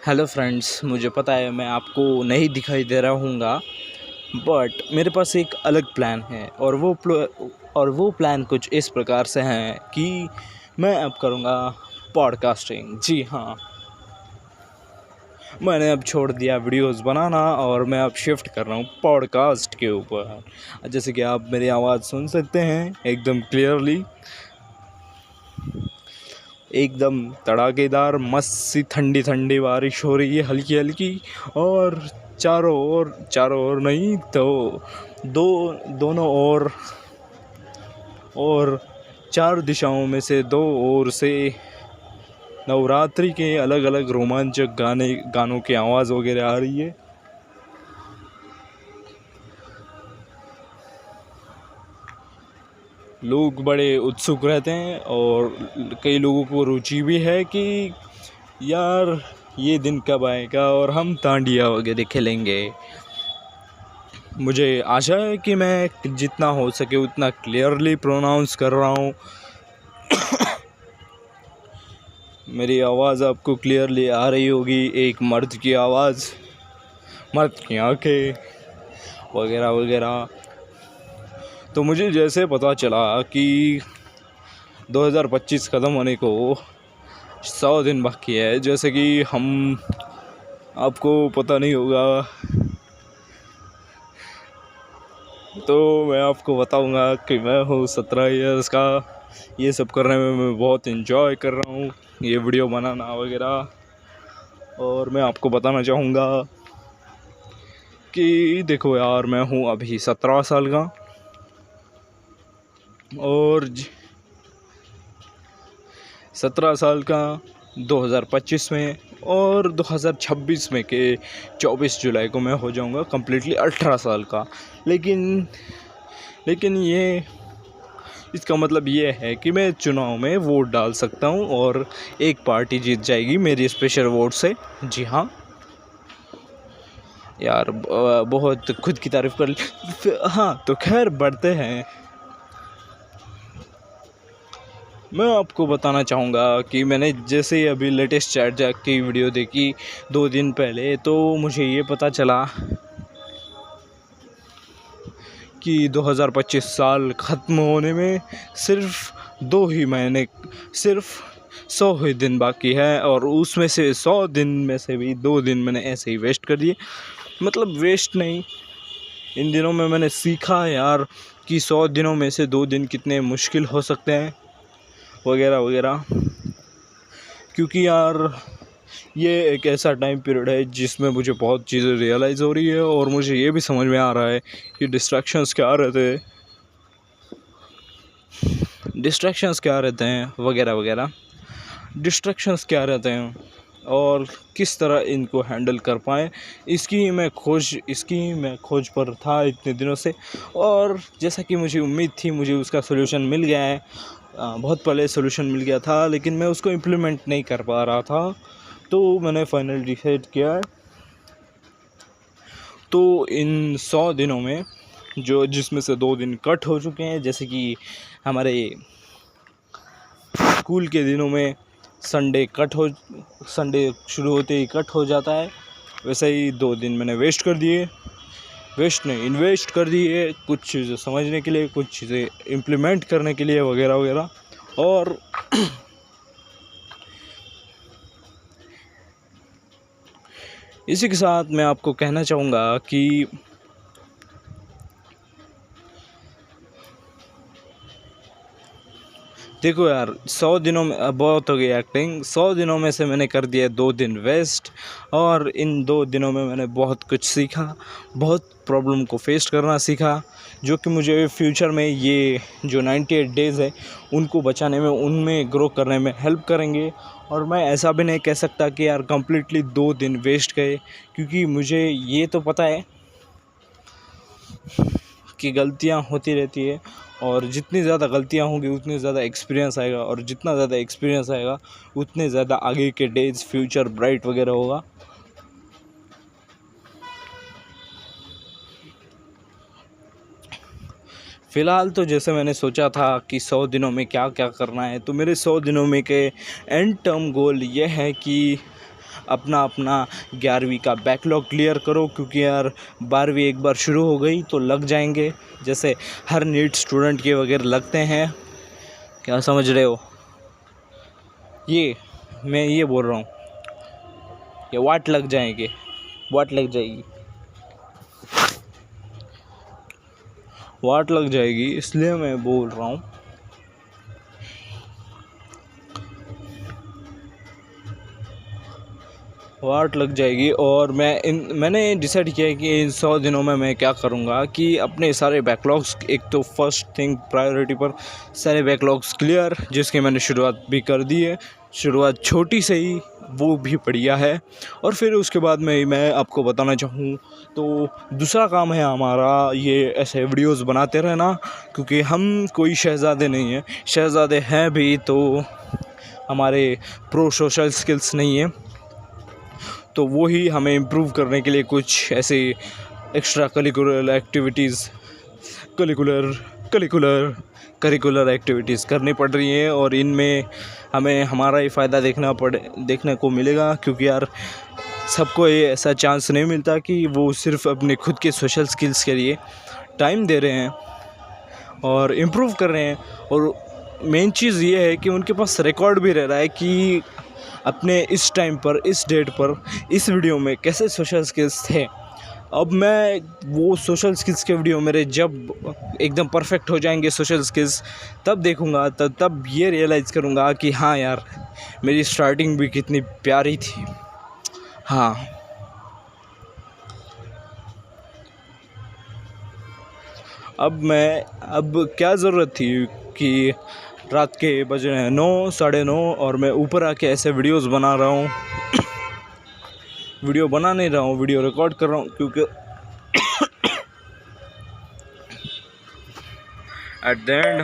Hello friends, मुझे पता है मैं आपको नहीं दिखाई दे रहा हूँगा, बट मेरे पास एक अलग प्लान है और वो प्लान कुछ इस प्रकार से है कि मैं अब करूँगा पॉडकास्टिंग। जी हाँ, मैंने अब छोड़ दिया वीडियोस बनाना और मैं अब शिफ्ट कर रहा हूँ पॉडकास्ट के ऊपर। जैसे कि आप मेरी आवाज़ सुन सकते हैं एकदम क्लियरली, एकदम तड़ाकेदार मस्त सी ठंडी ठंडी बारिश हो रही है हल्की हल्की, और चारों ओर नहीं तो दोनों और चार दिशाओं में से दो ओर से नवरात्रि के अलग अलग रोमांचक गानों की आवाज़ वगैरह आ रही है। लोग बड़े उत्सुक रहते हैं और कई लोगों को रुचि भी है कि यार ये दिन कब आएगा और हम तांडिया वगैरह खेलेंगे। मुझे आशा है कि मैं जितना हो सके उतना क्लियरली प्रोनाउंस कर रहा हूँ। मेरी आवाज़ आपको क्लियरली आ रही होगी, एक मर्द की आवाज़, मर्द की आंखें वगैरह वगैरह। तो मुझे जैसे पता चला कि 2025 ख़त्म होने को 100 दिन बाकी है, जैसे कि आपको पता नहीं होगा तो मैं आपको बताऊंगा कि मैं हूँ 17 ईयर्स का। ये सब करने में मैं बहुत इन्जॉय कर रहा हूँ, ये वीडियो बनाना वगैरह। और मैं आपको बताना चाहूँगा कि देखो यार, मैं हूँ अभी 17 साल का और 17 साल का 2025 में, और 2026 में के 24 जुलाई को मैं हो जाऊंगा कम्प्लीटली 18 साल का। लेकिन ये इसका मतलब ये है कि मैं चुनाव में वोट डाल सकता हूँ और एक पार्टी जीत जाएगी मेरी स्पेशल वोट से। जी हाँ यार, बहुत खुद की तारीफ कर ली। हाँ तो खैर बढ़ते हैं। मैं आपको बताना चाहूँगा कि मैंने जैसे ही अभी लेटेस्ट चैट जैक की वीडियो देखी 2 दिन पहले, तो मुझे ये पता चला कि 2025 साल ख़त्म होने में सिर्फ 2 ही महीने, सिर्फ 100 ही दिन बाकी है, और उसमें से 100 दिन में से भी 2 दिन मैंने ऐसे ही वेस्ट कर दिए। मतलब वेस्ट नहीं, इन दिनों में मैंने सीखा यार कि 100 दिनों में से 2 दिन कितने मुश्किल हो सकते हैं वगैरह वगैरह। क्योंकि यार ये एक ऐसा टाइम पीरियड है जिसमें मुझे बहुत चीज़ें रियलाइज़ हो रही है और मुझे ये भी समझ में आ रहा है कि डिस्ट्रैक्शंस क्या रहते हैं वगैरह वगैरह। डिस्ट्रैक्शंस क्या रहते हैं और किस तरह इनको हैंडल कर पाएँ, इसकी मैं खोज पर था इतने दिनों से, और जैसा कि मुझे उम्मीद थी मुझे उसका सोल्यूशन मिल गया है। बहुत पहले सोल्यूशन मिल गया था, लेकिन मैं उसको इम्प्लीमेंट नहीं कर पा रहा था, तो मैंने फाइनल डिसाइड किया है। तो इन 100 दिनों में जिसमें से 2 दिन कट हो चुके हैं, जैसे कि हमारे स्कूल के दिनों में संडे शुरू होते ही कट हो जाता है, वैसे ही 2 दिन मैंने इन्वेस्ट कर दिए कुछ चीज़ें समझने के लिए, कुछ चीज़ें इम्प्लीमेंट करने के लिए वगैरह वगैरह। और इसी के साथ मैं आपको कहना चाहूँगा कि देखो यार, 100 दिनों में बहुत हो गई एक्टिंग। 100 दिनों में से मैंने कर दिया 2 दिन वेस्ट, और इन 2 दिनों में मैंने बहुत कुछ सीखा, बहुत प्रॉब्लम को फेस करना सीखा, जो कि मुझे फ्यूचर में ये जो 98 डेज़ है उनको बचाने में, उनमें ग्रो करने में हेल्प करेंगे। और मैं ऐसा भी नहीं कह सकता कि यार कम्प्लीटली 2 दिन वेस्ट गए, क्योंकि मुझे ये तो पता है कि गलतियाँ होती रहती है, और जितनी ज़्यादा गलतियाँ होंगी उतनी ज़्यादा एक्सपीरियंस आएगा, और जितना ज़्यादा एक्सपीरियंस आएगा उतने ज़्यादा आगे के डेज फ्यूचर ब्राइट वगैरह होगा। फ़िलहाल तो जैसे मैंने सोचा था कि 100 दिनों में क्या क्या करना है, तो मेरे 100 दिनों में के एंड टर्म गोल ये है कि अपना अपना 11वीं का बैकलॉग क्लियर करो, क्योंकि यार 12वीं एक बार शुरू हो गई तो लग जाएंगे, जैसे हर नीट स्टूडेंट के वगैरह लगते हैं। क्या समझ रहे हो? ये मैं ये बोल रहा हूँ, ये वाट लग जाएंगे, वाट लग जाएगी, वाट लग जाएगी, इसलिए मैं बोल रहा हूँ। वाट लग जाएगी। और मैंने डिसाइड किया है कि इन 100 दिनों में मैं क्या करूँगा कि अपने सारे बैकलॉग्स, एक तो फर्स्ट थिंग प्रायोरिटी पर सारे बैकलॉग्स क्लियर, जिसकी मैंने शुरुआत भी कर दी है, शुरुआत छोटी से ही, वो भी बढ़िया है। और फिर उसके बाद में मैं आपको बताना चाहूँ तो दूसरा काम है हमारा ये ऐसे वीडियोस बनाते रहना, क्योंकि हम कोई शहज़ादे नहीं हैं, शहज़ादे हैं भी तो हमारे प्रो सोशल स्किल्स नहीं है, तो वो ही हमें इम्प्रूव करने के लिए कुछ ऐसे एक्स्ट्रा करिकुलर एक्टिविटीज़ करनी पड़ रही हैं, और इनमें हमें हमारा ही फ़ायदा देखने को मिलेगा, क्योंकि यार सबको ये ऐसा चांस नहीं मिलता कि वो सिर्फ अपने खुद के सोशल स्किल्स के लिए टाइम दे रहे हैं और इम्प्रूव कर रहे हैं। और मेन चीज़ ये है कि उनके पास रिकॉर्ड भी रह रहा है कि अपने इस टाइम पर, इस डेट पर, इस वीडियो में कैसे सोशल स्किल्स थे। अब मैं वो सोशल स्किल्स के वीडियो मेरे जब एकदम परफेक्ट हो जाएंगे सोशल स्किल्स, तब देखूंगा, तब ये रियलाइज़ करूंगा कि हाँ यार, मेरी स्टार्टिंग भी कितनी प्यारी थी। हाँ, अब क्या ज़रूरत थी कि रात के बज रहे हैं 9, 9:30 और मैं ऊपर आके ऐसे वीडियोस बना रहा हूँ। वीडियो बना नहीं रहा हूँ, वीडियो रिकॉर्ड कर रहा हूँ, क्योंकि एट द एंड